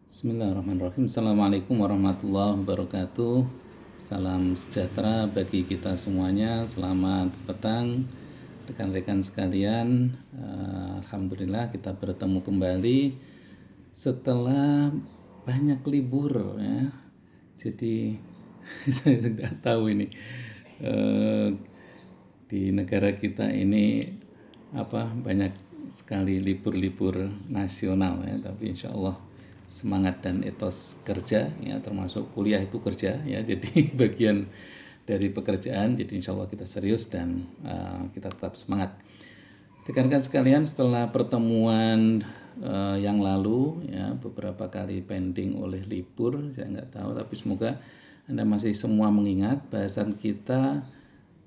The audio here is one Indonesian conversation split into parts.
Bismillahirrahmanirrahim. Assalamualaikum warahmatullahi wabarakatuh. Salam sejahtera bagi kita semuanya. Selamat petang rekan-rekan sekalian. Alhamdulillah kita bertemu kembali setelah banyak libur ya. Jadi saya tidak tahu ini di negara kita ini banyak sekali libur-libur nasional ya, tapi insya Allah semangat dan etos kerja ya, termasuk kuliah itu kerja ya, jadi bagian dari pekerjaan, jadi insya Allah kita serius dan kita tetap semangat. Rekan-rekan sekalian, setelah pertemuan yang lalu ya, beberapa kali pending oleh libur, saya nggak tahu, tapi semoga Anda masih semua mengingat bahasan kita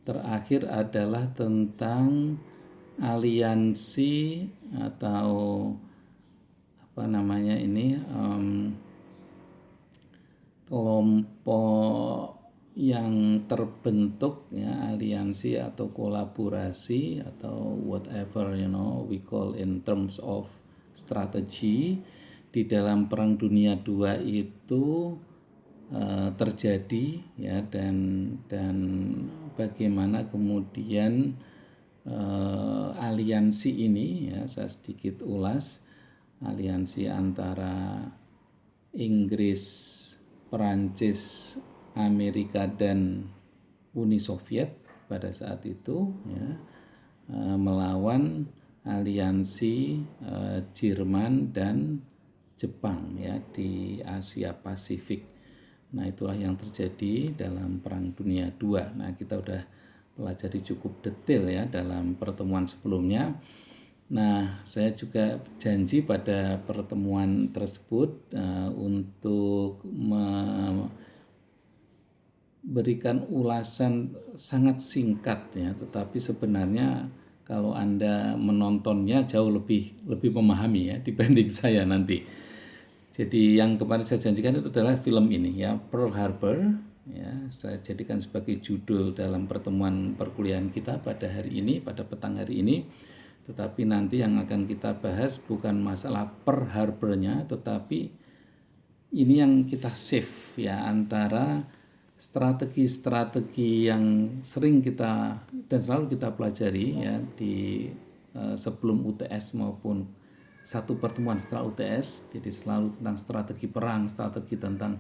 terakhir adalah tentang aliansi atau kelompok yang terbentuk ya, aliansi atau kolaborasi atau whatever we call in terms of strategy di dalam Perang Dunia II itu terjadi ya, dan bagaimana kemudian aliansi ini ya, saya sedikit ulas. Aliansi antara Inggris, Perancis, Amerika dan Uni Soviet pada saat itu ya, melawan aliansi Jerman dan Jepang ya di Asia Pasifik. Nah, itulah yang terjadi dalam Perang Dunia II. Nah, kita udah pelajari cukup detail ya dalam pertemuan sebelumnya. Nah, saya juga janji pada pertemuan tersebut untuk memberikan ulasan sangat singkat ya, tetapi sebenarnya kalau Anda menontonnya jauh lebih memahami ya dibanding saya nanti. Jadi yang kemarin saya janjikan itu adalah film ini ya, Pearl Harbor ya, saya jadikan sebagai judul dalam pertemuan perkuliahan kita pada hari ini, pada petang hari ini. Tetapi nanti yang akan kita bahas bukan masalah Pearl Harbor-nya, tetapi ini yang kita save ya, antara strategi-strategi yang sering kita dan selalu kita pelajari ya di sebelum UTS maupun satu pertemuan setelah UTS. Jadi selalu tentang strategi perang, strategi tentang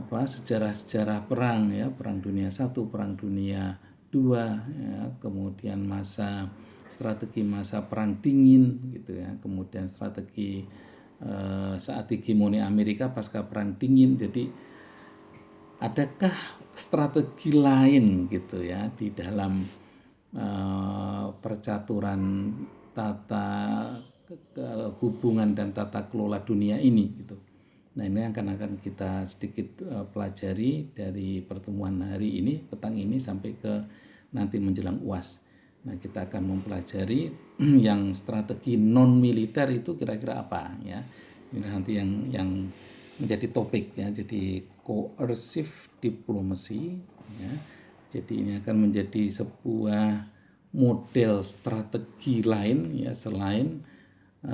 sejarah-sejarah perang ya, Perang Dunia I, Perang Dunia II ya, kemudian strategi masa perang dingin gitu ya, kemudian strategi saat hegemoni Amerika pasca perang dingin. Jadi adakah strategi lain gitu ya di dalam percaturan tata hubungan dan tata kelola dunia ini gitu. Nah, ini akan kita sedikit pelajari dari pertemuan hari ini, petang ini sampai ke nanti menjelang UAS. Nah, kita akan mempelajari yang strategi non militer itu kira-kira apa ya. Ini nanti yang menjadi topik ya. Jadi coercive diplomacy ya. Jadi ini akan menjadi sebuah model strategi lain ya, selain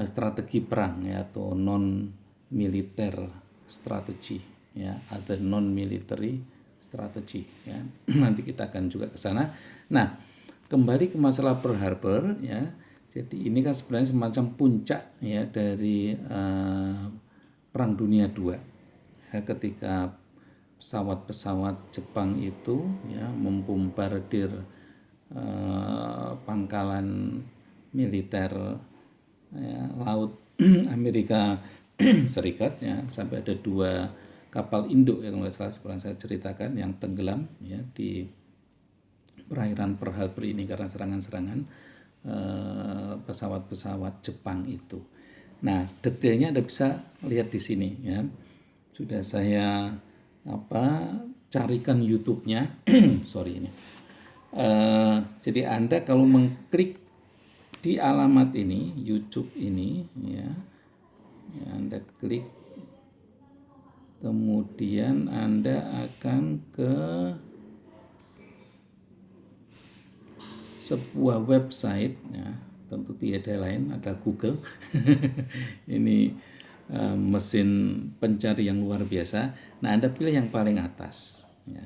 strategi perang ya, atau non militer strategi ya, atau non military strategi ya. Nanti kita akan juga ke sana. Nah, kembali ke masalah Pearl Harbor ya. Jadi ini kan sebenarnya semacam puncak ya dari Perang Dunia II ya, ketika pesawat-pesawat Jepang itu ya membombardir pangkalan militer ya, laut Amerika Serikat ya, sampai ada 2 kapal induk yang nggak salah seperti saya ceritakan yang tenggelam ya di perairan Pearl Harbor ini karena serangan-serangan pesawat-pesawat Jepang itu. Nah, detailnya Anda bisa lihat di sini ya. Sudah saya carikan YouTube-nya. Sorry ini. Jadi Anda kalau mengklik di alamat ini, YouTube ini ya, Anda klik, kemudian Anda akan ke sebuah website ya, tentu tidak lain ada Google. Ini mesin pencari yang luar biasa. Nah, Anda pilih yang paling atas ya.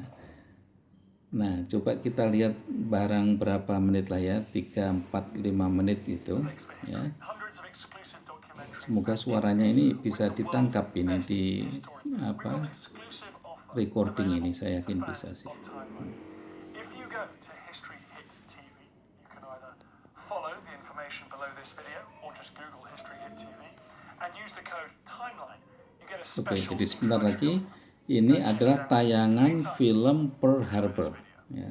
Nah, coba kita lihat barang berapa menit lah ya, 3, 4, 5 menit itu ya. Semoga suaranya ini bisa ditangkap ini di recording ini, saya yakin bisa sih. If you go to History Hit TV, you can either follow the information below this video or just Google History Hit TV and use the code timeline. You get a Oke, special jadi sebentar lagi ini adalah tayangan film Pearl Harbor ya.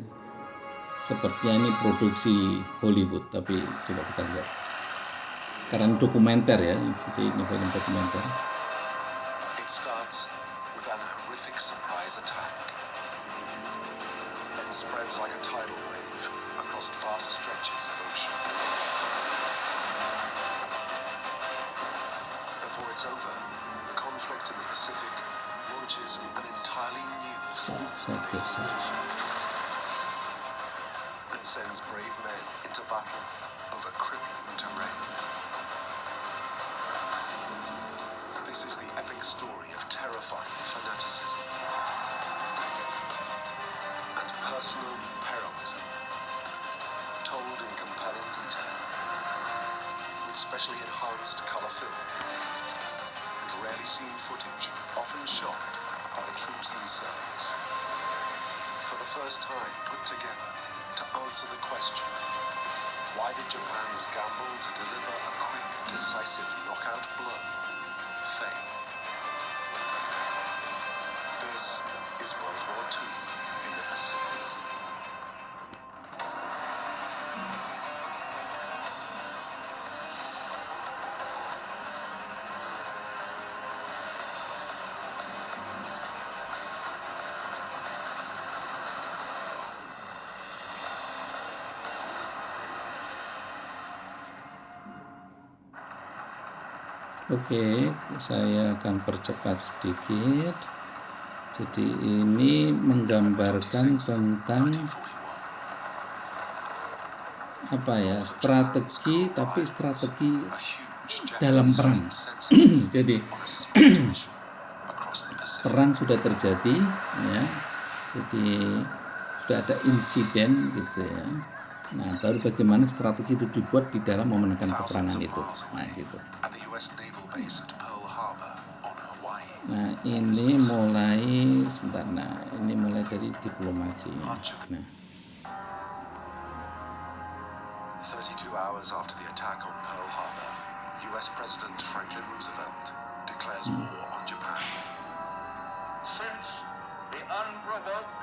Sepertinya ini produksi Hollywood, tapi coba kita lihat. Karena dokumenter ya, jadi ini film dokumenter. It starts with an horrific surprise attack, then spreads like a tidal wave across vast stretches of ocean. Before it's over, the conflict in the Pacific launches an entirely new form of naval warfare and sends brave men into battle over crippling terrain. This is the epic story of terrifying fanaticism and personal heroism, told in compelling detail, with specially enhanced color film and rarely seen footage, often shot by the troops themselves. For the first time put together to answer the question, why did Japan's gamble to deliver a quick, decisive knockout blow fail? This is World War II in the Pacific. Oke, saya akan percepat sedikit. Jadi ini menggambarkan tentang apa ya, strategi, tapi strategi dalam perang. Jadi perang sudah terjadi ya. Jadi sudah ada insiden gitu ya. Nah, baru bagaimana strategi itu dibuat di dalam memenangkan peperangan itu. Nah, gitu. Nah, ini mulai sebentar. Nah, ini mulai dari diplomasi. Nah, 32 hours after the attack on Pearl Harbor, US President Franklin Roosevelt declares war on Japan. Since the unprovoked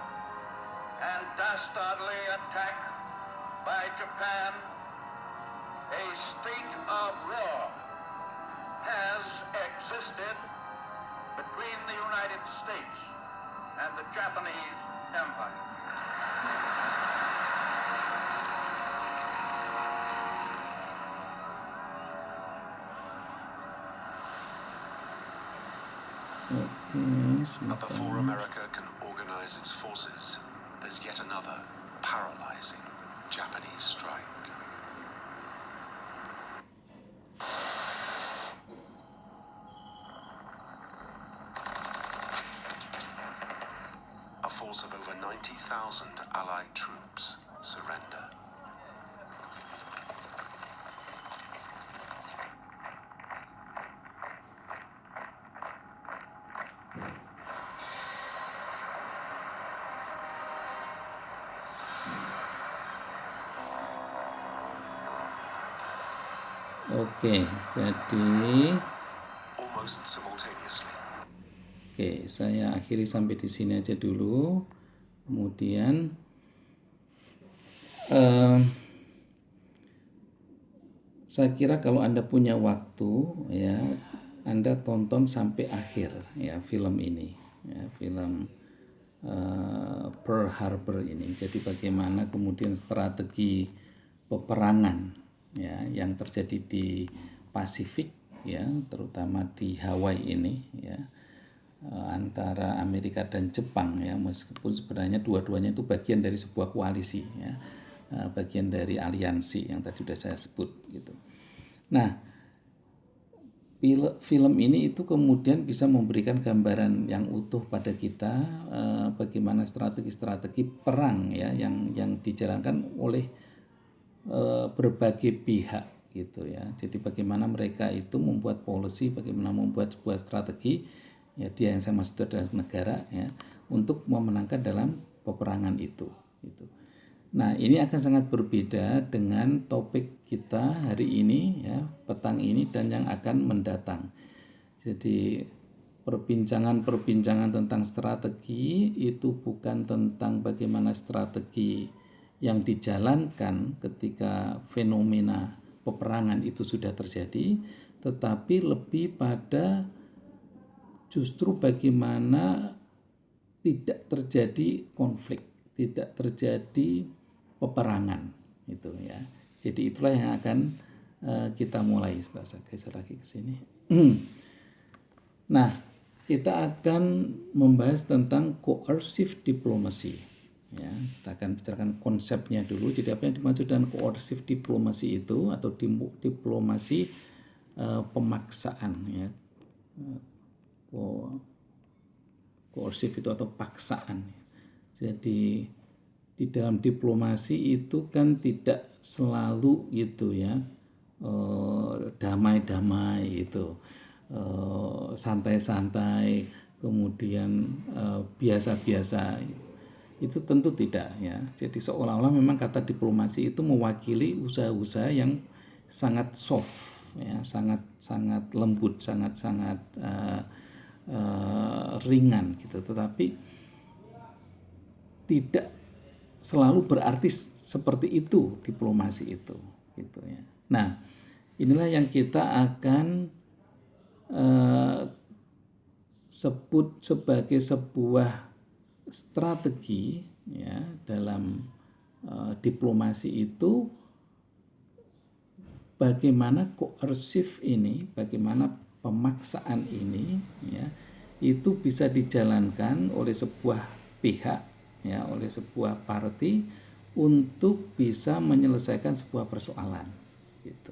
and dastardly attack by Japan, a state of war has existed between the United States and the Japanese Empire. But before America can organize its forces, there's yet another paralyzing Japanese strike. A force of over 90,000 Allied troops surrender. Oke, jadi Almost simultaneously. oke, saya akhiri sampai di sini aja dulu. Kemudian saya kira kalau Anda punya waktu ya, Anda tonton sampai akhir ya film ini ya, film Pearl Harbor ini. Jadi bagaimana kemudian strategi peperangan ya yang terjadi di Pasifik ya, terutama di Hawaii ini ya, antara Amerika dan Jepang ya, meskipun sebenarnya dua-duanya itu bagian dari sebuah koalisi ya, bagian dari aliansi yang tadi sudah saya sebut gitu. Nah, film ini itu kemudian bisa memberikan gambaran yang utuh pada kita bagaimana strategi-strategi perang ya yang dijalankan oleh berbagai pihak gitu ya. Jadi bagaimana mereka itu membuat policy, bagaimana membuat sebuah strategi ya, dia yang saya maksud adalah negara ya, untuk memenangkan dalam peperangan itu gitu. Nah, ini akan sangat berbeda dengan topik kita hari ini ya, petang ini dan yang akan mendatang. Jadi perbincangan tentang strategi itu bukan tentang bagaimana strategi yang dijalankan ketika fenomena peperangan itu sudah terjadi, tetapi lebih pada justru bagaimana tidak terjadi konflik, tidak terjadi peperangan itu ya. Jadi itulah yang akan kita mulai. Saya geser lagi ke sini. Nah, kita akan membahas tentang coercive diplomacy. Ya, kita akan bicarakan konsepnya dulu. Jadi apa yang dimaksud dengan coercive diplomacy itu atau diplomasi pemaksaan ya. Coercive itu atau paksaan. Jadi di dalam diplomasi itu kan tidak selalu gitu ya, damai-damai itu, santai-santai, kemudian biasa-biasa, itu tentu tidak ya. Jadi seolah-olah memang kata diplomasi itu mewakili usaha-usaha yang sangat soft ya, sangat lembut, sangat ringan gitu, tetapi tidak selalu berarti seperti itu diplomasi itu gitu ya. Nah, inilah yang kita akan sebut sebagai sebuah strategi ya dalam diplomasi itu, bagaimana koersif ini, bagaimana pemaksaan ini ya itu bisa dijalankan oleh sebuah pihak ya, oleh sebuah parti untuk bisa menyelesaikan sebuah persoalan gitu.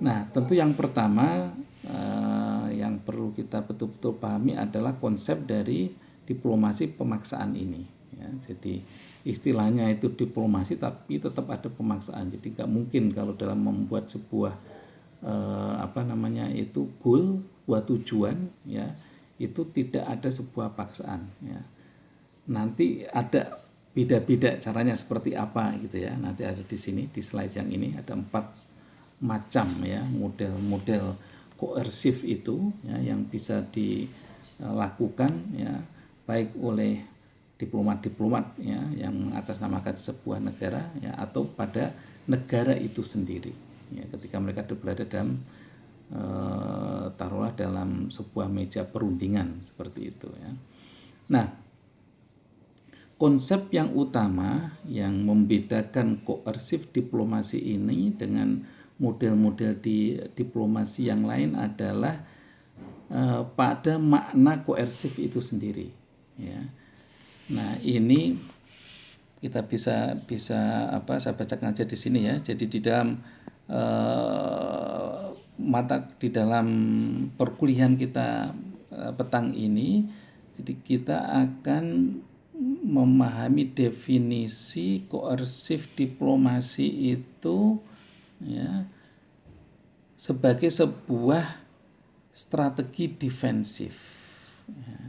Nah, tentu yang pertama yang perlu kita betul-betul pahami adalah konsep dari diplomasi pemaksaan ini ya. Jadi istilahnya itu diplomasi tapi tetap ada pemaksaan. Jadi nggak mungkin kalau dalam membuat sebuah goal, buat tujuan ya, itu tidak ada sebuah paksaan ya. Nanti ada beda-beda caranya seperti apa gitu ya. Nanti ada di sini di slide yang ini ada 4 macam ya model-model koersif itu ya, yang bisa dilakukan ya baik oleh diplomat-diplomat ya yang mengatasnamakan sebuah negara ya, atau pada negara itu sendiri ya, ketika mereka berada dalam taruhlah dalam sebuah meja perundingan seperti itu ya. Nah, konsep yang utama yang membedakan koersif diplomasi ini dengan model-model di diplomasi yang lain adalah pada makna koersif itu sendiri ya. Nah, ini kita bisa saya bacakan aja di sini ya. Jadi di dalam di dalam perkuliahan kita petang ini, jadi kita akan memahami definisi koersif diplomasi itu ya sebagai sebuah strategi defensif ya.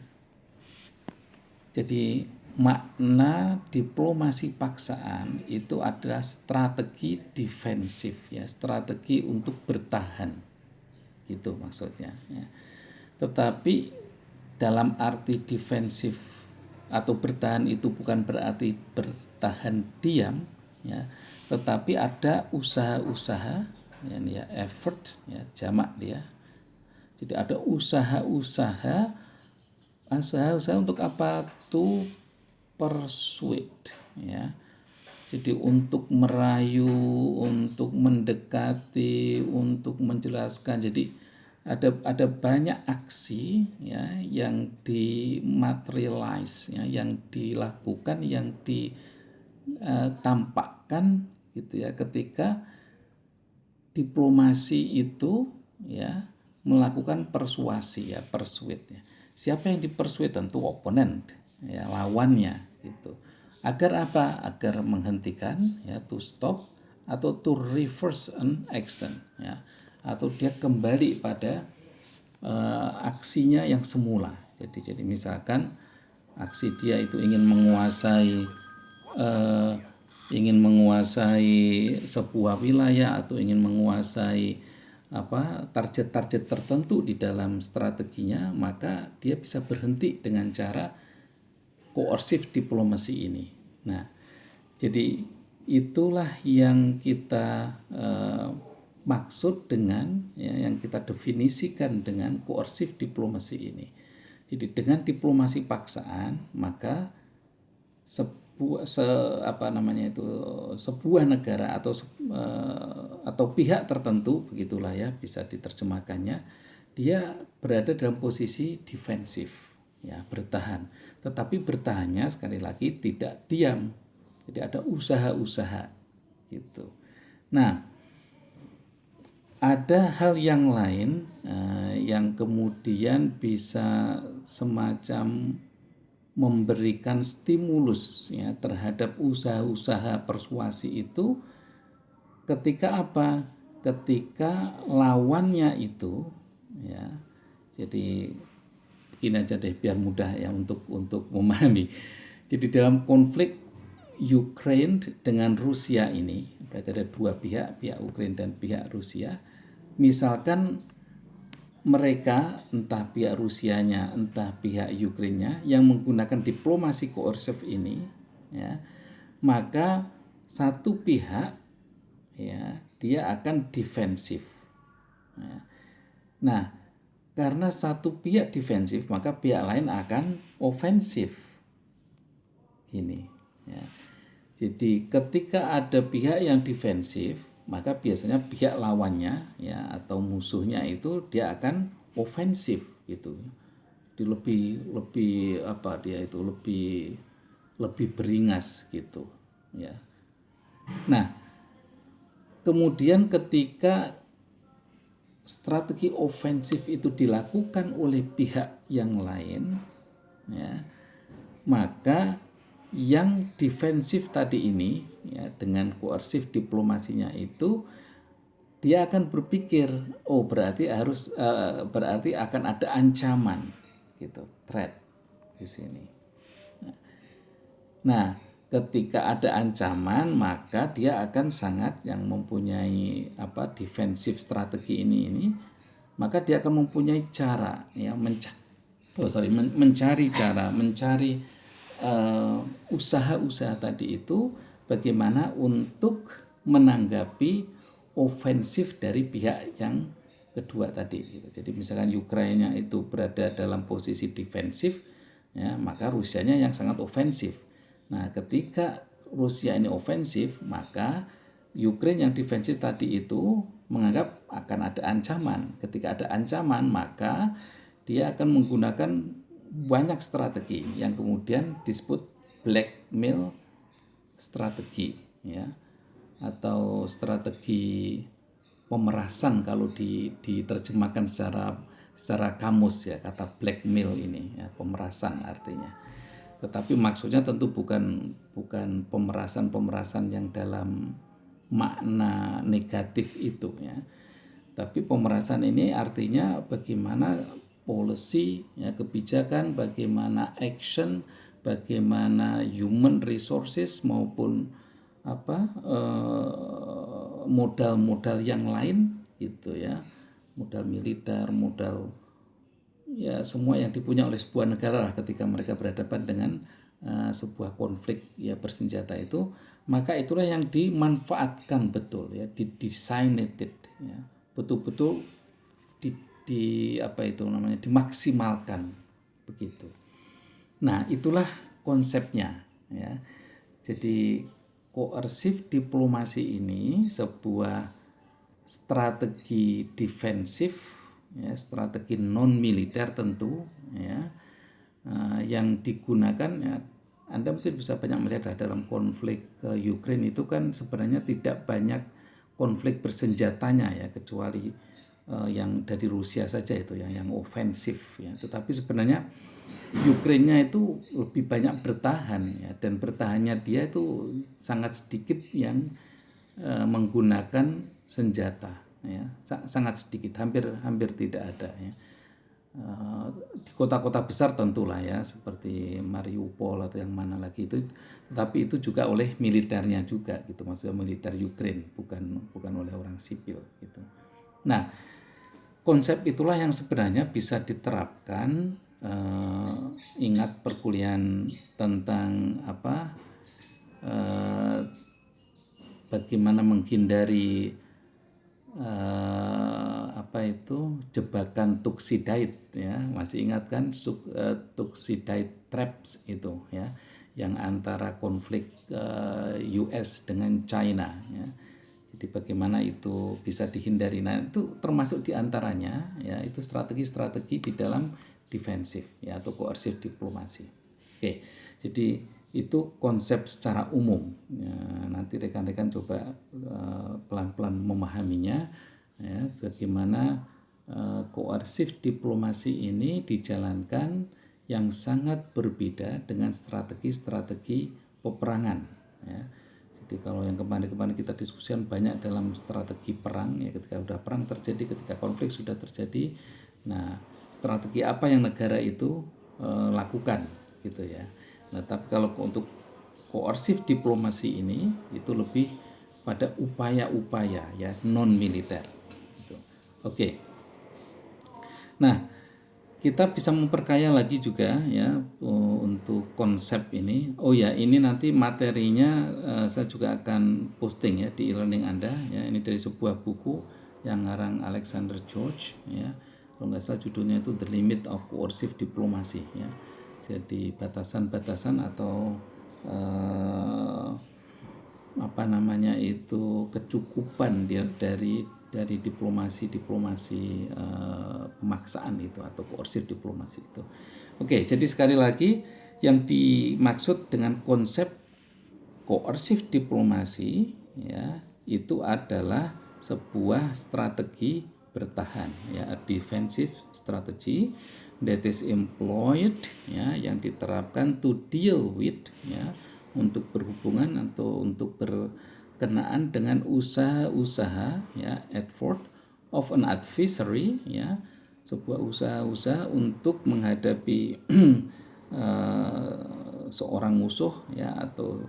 Jadi makna diplomasi paksaan itu adalah strategi defensif ya, strategi untuk bertahan gitu maksudnya ya. Tetapi dalam arti defensif atau bertahan itu bukan berarti bertahan diam ya, tetapi ada usaha-usaha ya, effort ya, jamak dia. Jadi ada usaha-usaha untuk apa tuh, persuade ya. Jadi untuk merayu, untuk mendekati, untuk menjelaskan. Jadi ada banyak aksi ya yang dimaterialize ya, yang dilakukan, yang ditampakkan gitu ya, ketika diplomasi itu ya melakukan persuasi, ya persuade, ya. Siapa yang dipersuade? Tentu oponen, ya lawannya gitu. Agar apa? Agar menghentikan, ya, to stop atau to reverse an action, ya, atau dia kembali pada aksinya yang semula. Jadi misalkan aksi dia itu ingin menguasai sebuah wilayah atau ingin menguasai target-target tertentu di dalam strateginya, maka dia bisa berhenti dengan cara koersif diplomasi ini. Nah, jadi itulah yang kita maksud dengan, ya, yang kita definisikan dengan koersif diplomasi ini. Jadi dengan diplomasi paksaan, maka sebuah negara atau pihak tertentu, begitulah ya bisa diterjemahkannya, dia berada dalam posisi defensif, ya, bertahan. Tetapi bertahannya sekali lagi tidak diam, jadi ada usaha-usaha gitu. Nah, ada hal yang lain yang kemudian bisa semacam memberikan stimulus, ya, terhadap usaha-usaha persuasi itu ketika apa? Ketika lawannya itu, ya. Jadi begini aja deh biar mudah ya untuk memahami. Jadi dalam konflik Ukraine dengan Rusia ini, berarti ada dua pihak Ukraine dan pihak Rusia. Misalkan mereka, entah pihak Rusianya, entah pihak Ukraina, yang menggunakan diplomasi koersif ini, ya, maka satu pihak, ya, dia akan defensif. Ya. Nah, karena satu pihak defensif, maka pihak lain akan ofensif. Ini, ya. Jadi ketika ada pihak yang defensif, maka biasanya pihak lawannya, ya, atau musuhnya itu dia akan ofensif gitu. Dia lebih beringas gitu, ya. Nah, kemudian ketika strategi ofensif itu dilakukan oleh pihak yang lain, ya, maka yang defensif tadi ini, ya, dengan koersif diplomasinya itu dia akan berpikir, oh berarti akan ada ancaman gitu, threat di sini. Nah, ketika ada ancaman, maka dia akan sangat, yang mempunyai defensif strategi ini, maka dia akan mempunyai cara, ya, mencari cara, mencari usaha-usaha tadi itu bagaimana untuk menanggapi ofensif dari pihak yang kedua tadi gitu. Jadi misalkan Ukraina itu berada dalam posisi defensif, ya, maka Rusianya yang sangat ofensif. Nah, ketika Rusia ini ofensif, maka Ukraina yang defensif tadi itu menganggap akan ada ancaman. Ketika ada ancaman, maka dia akan menggunakan banyak strategi yang kemudian disebut blackmail strategi, ya, atau strategi pemerasan kalau diterjemahkan secara kamus, ya, kata blackmail ini, ya, pemerasan artinya. Tetapi maksudnya tentu bukan pemerasan yang dalam makna negatif itu, ya. Tapi pemerasan ini artinya bagaimana policy, ya, kebijakan, bagaimana action, bagaimana human resources maupun modal-modal yang lain gitu, ya, modal militer, modal, ya, semua yang dipunya oleh sebuah negara ketika mereka berhadapan dengan sebuah konflik, ya, bersenjata itu, maka itulah yang dimanfaatkan betul, ya, didesignated, ya, betul-betul dimaksimalkan begitu. Nah, itulah konsepnya, ya. Jadi koersif diplomasi ini sebuah strategi defensif, ya, strategi non militer tentu, ya, yang digunakan, ya, Anda mungkin bisa banyak melihat dalam konflik Ukraina itu kan sebenarnya tidak banyak konflik bersenjatanya, ya, kecuali yang dari Rusia saja itu yang ofensif ya. Tetapi sebenarnya Ukraina itu lebih banyak bertahan ya, dan bertahannya dia itu sangat sedikit yang menggunakan senjata ya, sangat sedikit, hampir tidak ada ya. Di kota-kota besar tentulah ya, seperti Mariupol atau yang mana lagi itu, tetapi itu juga oleh militernya juga gitu, maksudnya militer Ukraine, bukan oleh orang sipil gitu. Nah, konsep itulah yang sebenarnya bisa diterapkan. Ingat perkuliahan tentang bagaimana menghindari jebakan Thucydides ya, masih ingat kan Thucydides traps itu ya, yang antara konflik US dengan China ya. Jadi bagaimana itu bisa dihindari. Nah, itu termasuk diantaranya ya, itu strategi-strategi di dalam defensif ya, atau coercive diplomasi. Oke, jadi itu konsep secara umum ya, nanti rekan-rekan coba pelan-pelan memahaminya ya, bagaimana coercive diplomasi ini dijalankan yang sangat berbeda dengan strategi-strategi peperangan ya. Jadi kalau yang kemarin-kemarin kita diskusikan banyak dalam strategi perang ya, ketika sudah perang terjadi, ketika konflik sudah terjadi, nah strategi apa yang negara itu lakukan gitu ya. Nah, tapi kalau untuk coercive diplomasi ini itu lebih pada upaya-upaya ya, non militer gitu. Oke. Nah, kita bisa memperkaya lagi juga ya untuk konsep ini. Oh ya, ini nanti materinya saya juga akan posting ya di e-learning Anda ya. Ini dari sebuah buku yang ngarang Alexander George ya. Kalau nggak salah judulnya itu The Limit of Coercive Diplomacy ya. Jadi batasan-batasan atau kecukupan dari diplomasi pemaksaan itu atau coercive diplomasi itu. Oke, jadi sekali lagi yang dimaksud dengan konsep coercive diplomasi ya, itu adalah sebuah strategi bertahan ya, a defensive strategy that is employed ya, yang diterapkan to deal with ya, untuk berhubungan atau untuk berkenaan dengan usaha-usaha ya, effort of an adversary ya, sebuah usaha-usaha untuk menghadapi seorang musuh ya, atau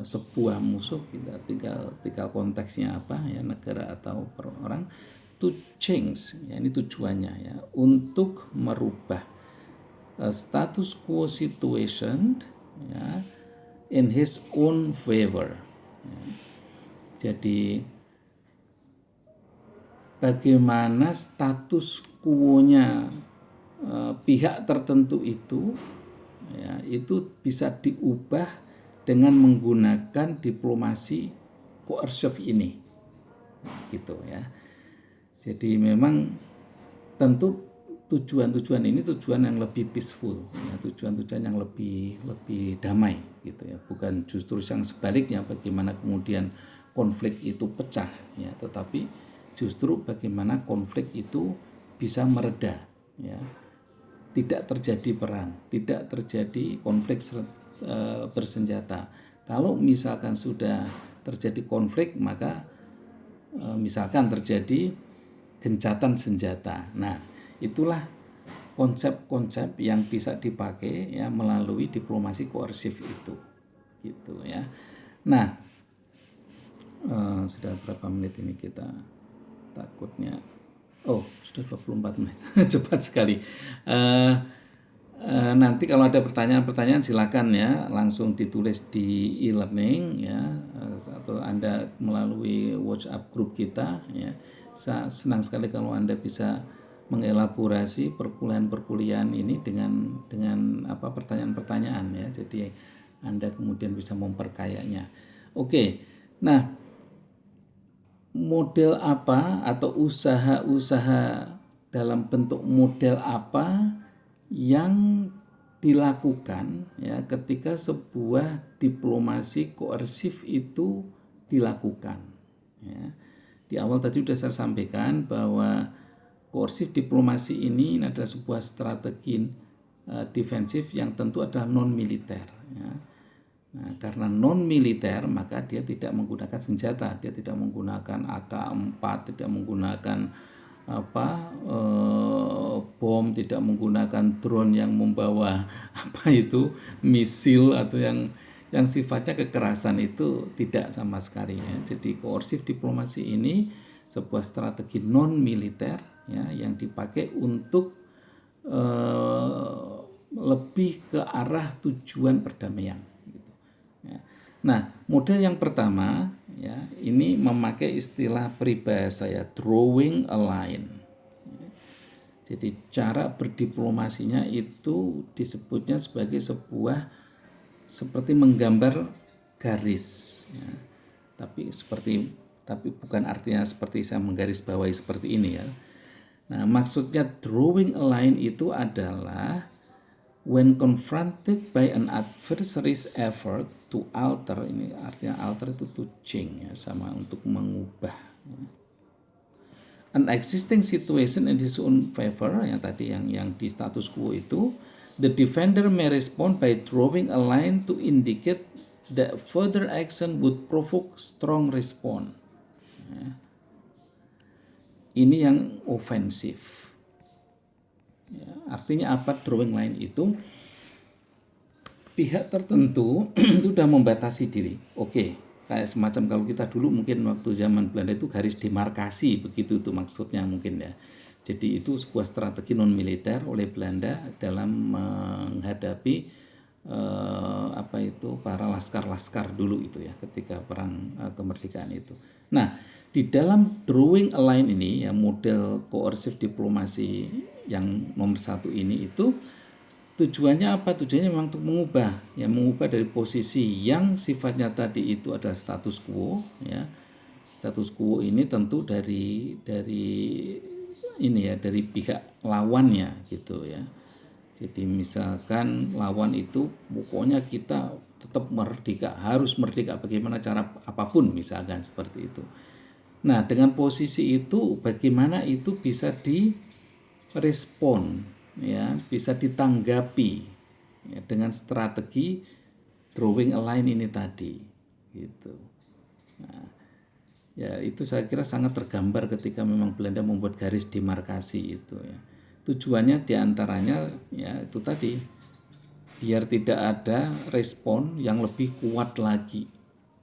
sebuah musuh, kita tinggal konteksnya apa ya, negara atau orang, to change ya, ini tujuannya ya, untuk merubah status quo situation ya, in his own favor ya. Jadi bagaimana status quo-nya pihak tertentu itu ya, itu bisa diubah dengan menggunakan diplomasi coercive ini gitu ya. Jadi memang tentu tujuan-tujuan ini tujuan yang lebih peaceful ya, tujuan-tujuan yang lebih damai gitu ya, bukan justru yang sebaliknya bagaimana kemudian konflik itu pecah ya, tetapi justru bagaimana konflik itu bisa mereda ya, tidak terjadi perang, tidak terjadi konflik bersenjata. Kalau misalkan sudah terjadi konflik, maka misalkan terjadi gencatan senjata. Nah, itulah konsep-konsep yang bisa dipakai ya melalui diplomasi koersif itu, gitu ya. Nah, sudah berapa menit ini kita? Takutnya, sudah 24 menit, cepat sekali. Nanti kalau ada pertanyaan-pertanyaan silakan ya langsung ditulis di e-learning ya, atau Anda melalui WhatsApp grup kita ya. Saya senang sekali kalau Anda bisa mengelaborasi perkuliahan ini dengan pertanyaan-pertanyaan ya. Jadi Anda kemudian bisa memperkayanya. Oke. Nah, model apa atau usaha-usaha dalam bentuk model apa yang dilakukan ya ketika sebuah diplomasi koersif itu dilakukan ya. Di awal tadi sudah saya sampaikan bahwa koersif diplomasi ini adalah sebuah strategi defensif yang tentu adalah non militer. Ya. Nah, karena non militer maka dia tidak menggunakan senjata, dia tidak menggunakan AK-4, tidak menggunakan bom, tidak menggunakan drone yang membawa misil atau yang sifatnya kekerasan, itu tidak sama sekali ya. Jadi koersif diplomasi ini sebuah strategi non militer ya yang dipakai untuk lebih ke arah tujuan perdamaian gitu. Ya. Nah, model yang pertama ya ini memakai istilah peribahasa ya, drawing a line. Jadi cara berdiplomasinya itu disebutnya sebagai seperti menggambar garis ya. Tapi bukan artinya seperti saya menggarisbawahi seperti ini ya. Nah, maksudnya drawing a line itu adalah when confronted by an adversary's effort to alter, ini artinya alter itu to change ya, sama untuk mengubah ya, an existing situation in his own favor, yang tadi yang di status quo itu, the defender may respond by drawing a line to indicate that further action would provoke strong response. Ya. Ini yang ofensif. Ya, artinya apa drawing line itu? Pihak tertentu itu sudah membatasi diri. Oke, kayak semacam kalau kita dulu mungkin waktu zaman Belanda itu garis demarkasi, begitu itu maksudnya mungkin ya. Jadi itu sebuah strategi non militer oleh Belanda dalam menghadapi para laskar-laskar dulu itu ya ketika perang kemerdekaan itu. Nah, di dalam drawing a line ini ya, model koersif diplomasi yang nomor 1 ini itu tujuannya apa? Tujuannya memang untuk mengubah dari posisi yang sifatnya tadi itu adalah status quo ya. Status quo ini tentu dari pihak lawannya gitu ya. Jadi misalkan lawan itu pokoknya kita tetap merdeka, harus merdeka bagaimana cara apapun misalkan seperti itu. Nah, dengan posisi itu bagaimana itu bisa direspon ya, bisa ditanggapi ya, dengan strategi drawing a line ini tadi gitu. Nah, ya itu saya kira sangat tergambar ketika memang Belanda membuat garis demarkasi itu ya. Tujuannya diantaranya ya itu tadi, biar tidak ada respon yang lebih kuat lagi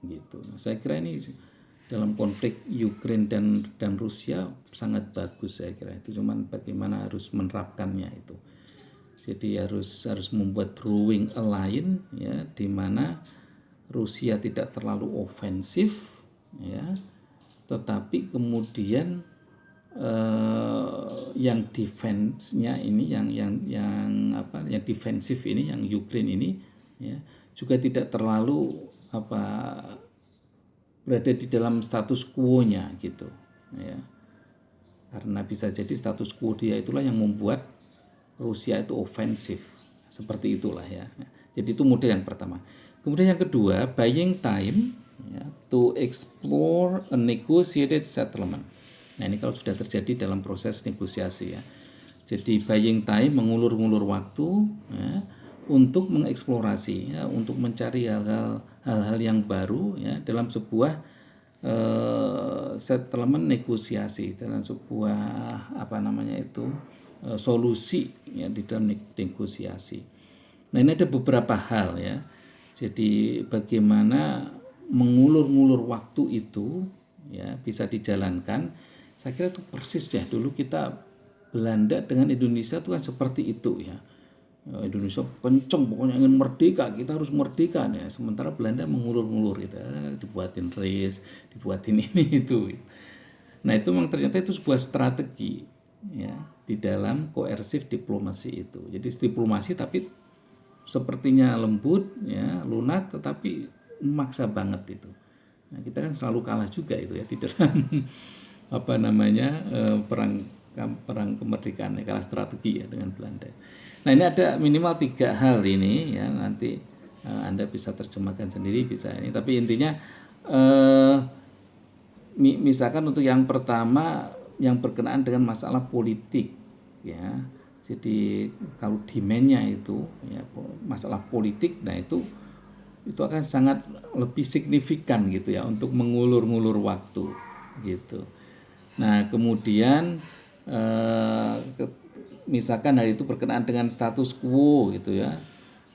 gitu. Nah, saya kira ini dalam konflik Ukraina dan Rusia sangat bagus, saya kira itu, cuman bagaimana harus menerapkannya itu. Jadi harus membuat drawing a line ya, di mana Rusia tidak terlalu ofensif ya, tetapi kemudian yang defense-nya ini yang defensif ini, yang Ukraina ini ya, juga tidak terlalu berada di dalam status quo-nya gitu ya. Karena bisa jadi status quo dia itulah yang membuat Rusia itu ofensif. Seperti itulah ya. Jadi itu model yang pertama. Kemudian yang kedua, buying time ya, to explore a negotiated settlement. Nah, ini kalau sudah terjadi dalam proses negosiasi ya. Jadi buying time, mengulur-ngulur waktu ya, untuk mengeksplorasi ya, untuk mencari hal-hal yang baru ya dalam sebuah settlement negosiasi, dalam sebuah solusi ya di dalam negosiasi. Nah, ini ada beberapa hal ya. Jadi bagaimana mengulur-ngulur waktu itu ya bisa dijalankan. Saya kira itu persis ya, dulu kita Belanda dengan Indonesia itu kan seperti itu ya. Indonesia kenceng pokoknya ingin merdeka, kita harus merdeka ya. Sementara Belanda mengulur-ngulur gitu, dibuatin race, dibuatin ini itu. Nah, itu memang ternyata itu sebuah strategi ya di dalam koersif diplomasi itu. Jadi diplomasi tapi sepertinya lembut ya, lunak, tetapi memaksa banget itu. Nah, kita kan selalu kalah juga itu ya di dalam perang kemerdekaan, kalah strategi ya dengan Belanda. Nah, ini ada minimal 3 hal ini ya, nanti Anda bisa terjemahkan sendiri bisa ini, tapi intinya misalkan untuk yang pertama yang berkenaan dengan masalah politik, ya. Jadi kalau demand-nya itu ya masalah politik, nah itu akan sangat lebih signifikan gitu ya untuk mengulur-ngulur waktu gitu. Nah kemudian misalkan hal itu berkenaan dengan status quo gitu ya,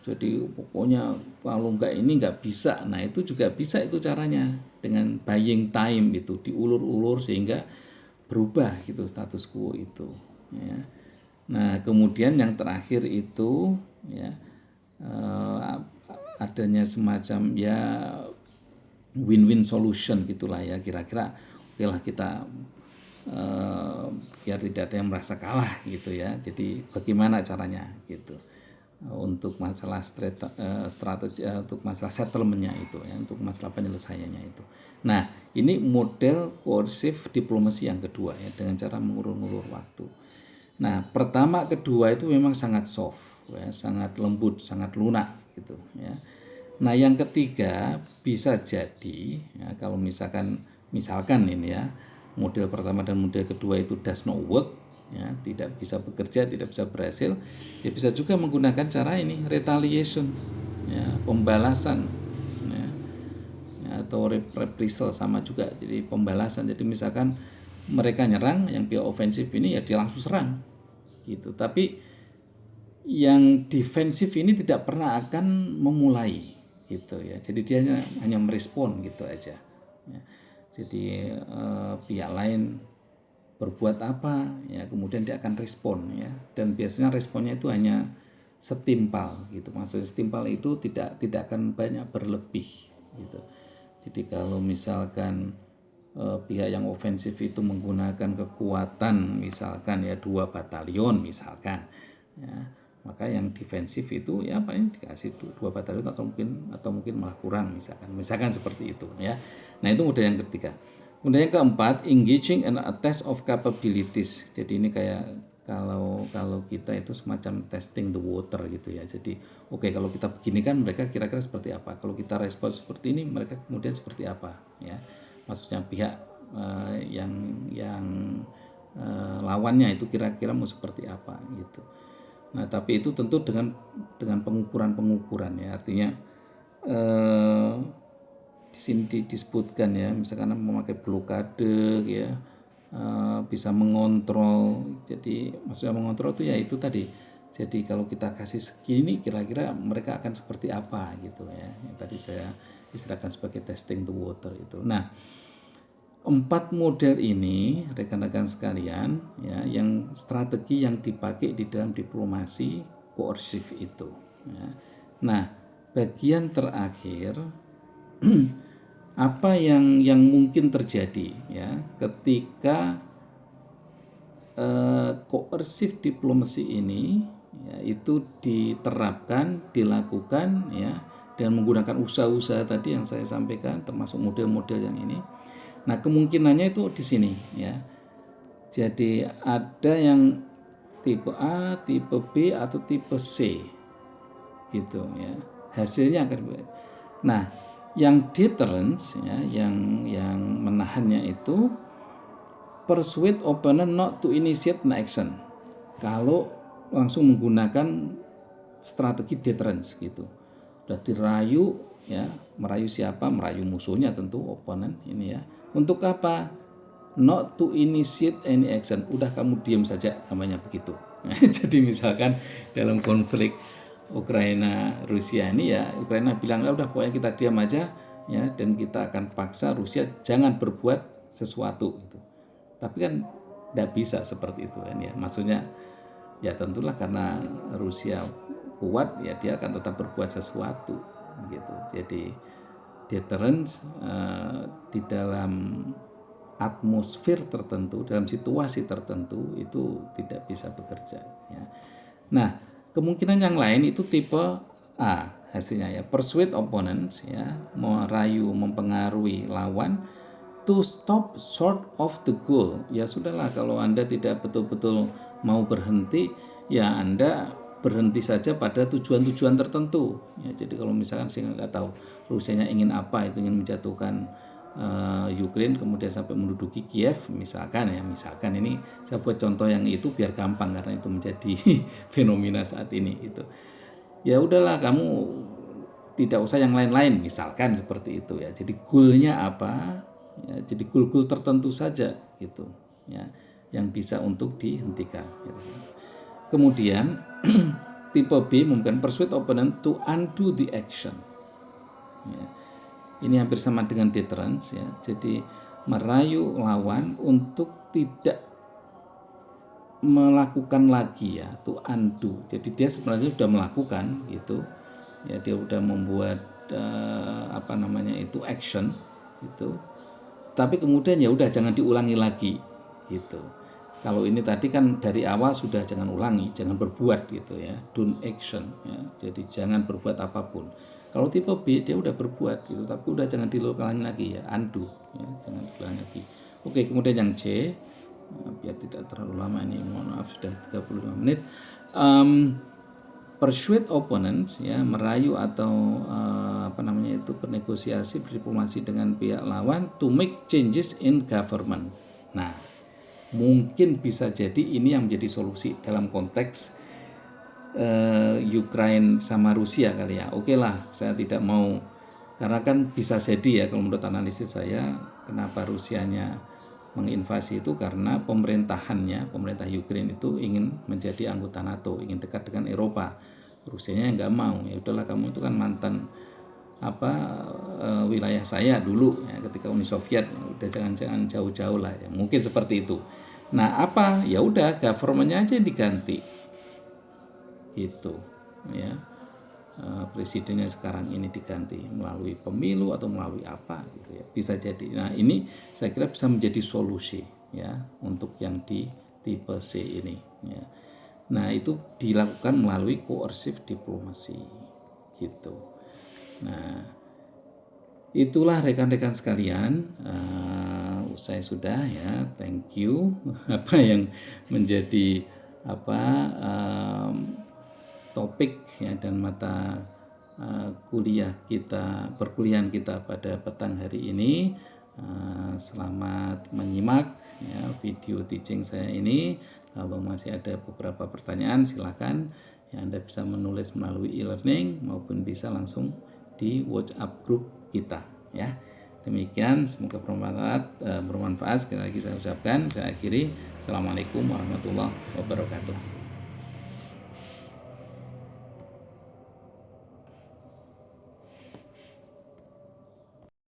jadi pokoknya kalau enggak ini enggak bisa. Nah itu juga bisa itu caranya dengan buying time itu diulur-ulur sehingga berubah gitu status quo itu ya. Nah kemudian yang terakhir itu ya adanya semacam ya win-win solution gitulah ya, kira-kira oke lah kita biar tidak ada yang merasa kalah gitu ya. Jadi bagaimana caranya gitu untuk masalah strategi untuk masalah settlementnya itu ya, untuk masalah penyelesaiannya itu. Nah ini model coercive diplomasi yang kedua ya, dengan cara mengulur-ngulur waktu. Nah pertama kedua itu memang sangat soft ya, sangat lembut, sangat lunak gitu ya. Nah yang ketiga bisa jadi ya, kalau misalkan ini ya model pertama dan model kedua itu does not work ya, tidak bisa bekerja, tidak bisa berhasil, ya bisa juga menggunakan cara ini retaliation ya, pembalasan ya, atau reprisal sama juga, jadi pembalasan. Jadi misalkan mereka nyerang, yang pihak ofensif ini ya dia langsung serang gitu, tapi yang defensif ini tidak pernah akan memulai gitu ya, jadi dia hanya merespon gitu aja ya. Jadi pihak lain berbuat apa ya kemudian dia akan respon ya, dan biasanya responnya itu hanya setimpal gitu. Maksudnya setimpal itu tidak akan banyak berlebih gitu. Jadi kalau misalkan pihak yang ofensif itu menggunakan kekuatan misalkan ya 2 batalion misalkan ya, maka yang defensif itu ya paling dikasih 2 batalion atau mungkin malah kurang misalkan seperti itu ya. Nah itu model yang ketiga. Kemudian yang keempat, engaging in a test of capabilities. Jadi ini kayak kalau kita itu semacam testing the water gitu ya. Jadi oke, kalau kita begini kan mereka kira-kira seperti apa. Kalau kita respon seperti ini mereka kemudian seperti apa ya. Maksudnya pihak yang lawannya itu kira-kira mau seperti apa gitu. Nah tapi itu tentu dengan pengukuran ya. Artinya di sini disebutkan ya, misalkan memakai blokade ya, bisa mengontrol. Jadi maksudnya mengontrol itu ya itu tadi. Jadi kalau kita kasih segini kira-kira mereka akan seperti apa gitu ya. Yang tadi saya istilahkan sebagai testing the water itu. Nah 4 model ini rekan-rekan sekalian ya, yang strategi yang dipakai di dalam diplomasi coercive itu ya. Nah bagian terakhir apa yang mungkin terjadi ya ketika coercive diplomasi ini ya, itu dilakukan ya dengan menggunakan usaha-usaha tadi yang saya sampaikan, termasuk model-model yang ini. Nah kemungkinannya itu di sini ya. Jadi ada yang tipe A, tipe B atau tipe C gitu ya. Hasilnya akan berbeda. Nah yang deterrence ya, yang menahannya itu persuade opponent not to initiate an action. Kalau langsung menggunakan strategi deterrence gitu, udah dirayu ya, merayu siapa? Merayu musuhnya tentu, opponent ini ya. Untuk apa? Not to initiate any action. Udah kamu diam saja, namanya begitu. Jadi misalkan dalam konflik Ukraina Rusia ini ya, Ukraina bilang udah pokoknya kita diam aja ya, dan kita akan paksa Rusia jangan berbuat sesuatu gitu. Tapi kan tidak bisa seperti itu kan ya. Maksudnya ya tentulah karena Rusia kuat ya dia akan tetap berbuat sesuatu gitu. Jadi deterrence di dalam atmosfer tertentu, dalam situasi tertentu itu tidak bisa bekerja ya. Nah kemungkinan yang lain itu tipe A hasilnya ya, persuade opponents ya, merayu, mempengaruhi lawan to stop short of the goal. Ya sudahlah, kalau Anda tidak betul-betul mau berhenti ya Anda berhenti saja pada tujuan-tujuan tertentu ya. Jadi kalau misalkan saya nggak tahu Rusianya ingin apa, itu ingin menjatuhkan Ukraine kemudian sampai menduduki Kiev misalkan ini saya buat contoh yang itu biar gampang karena itu menjadi fenomena saat ini itu. Ya udahlah, kamu tidak usah yang lain-lain misalkan seperti itu ya. Jadi goalnya apa? Ya, jadi goal-goal tertentu saja gitu ya yang bisa untuk dihentikan gitu. Kemudian tipe B mungkin persuade opponent to undo the action. Ya. Ini hampir sama dengan deterrence ya. Jadi merayu lawan untuk tidak melakukan lagi ya, to undo. Jadi dia sebenarnya sudah melakukan gitu. Ya, dia sudah membuat itu action gitu. Tapi kemudian ya udah jangan diulangi lagi gitu. Kalau ini tadi kan dari awal sudah jangan ulangi, jangan berbuat gitu ya, don't action ya. Jadi jangan berbuat apapun. Kalau tipe B dia udah berbuat gitu, tapi udah jangan diulangi lagi ya, undo ya, jangan diulangi lagi. Oke, kemudian yang C, biar tidak terlalu lama ini, mohon maaf sudah 35 menit. Persuade opponents ya, merayu atau bernegosiasi, berdiplomasi dengan pihak lawan to make changes in government. Nah, mungkin bisa jadi ini yang menjadi solusi dalam konteks Ukraine sama Rusia kali ya. Oke lah, saya tidak mau, karena kan bisa jadi ya kalau menurut analisis saya kenapa Rusianya menginvasi itu karena pemerintah Ukraine itu ingin menjadi anggota NATO, ingin dekat dengan Eropa. Rusianya nggak mau, ya udahlah kamu itu kan mantan wilayah saya dulu ya, ketika Uni Soviet, ya udah jangan jauh-jauh lah ya. Mungkin seperti itu. Nah ya udah government-nya aja yang diganti itu ya, presidennya sekarang ini diganti melalui pemilu atau melalui apa gitu ya, bisa jadi. Nah ini saya kira bisa menjadi solusi ya untuk yang di tipe C ini ya. Nah itu dilakukan melalui coercive diplomasi gitu. Nah itulah rekan-rekan sekalian, saya sudah ya, thank you. Apa yang menjadi topik ya dan mata perkuliahan kita pada petang hari ini. Selamat menyimak ya video teaching saya ini. Kalau masih ada beberapa pertanyaan silakan ya, Anda bisa menulis melalui e-learning maupun bisa langsung di WhatsApp grup kita ya. Demikian, semoga bermanfaat. Sekali lagi saya ucapkan, saya akhiri. Assalamualaikum warahmatullahi wabarakatuh.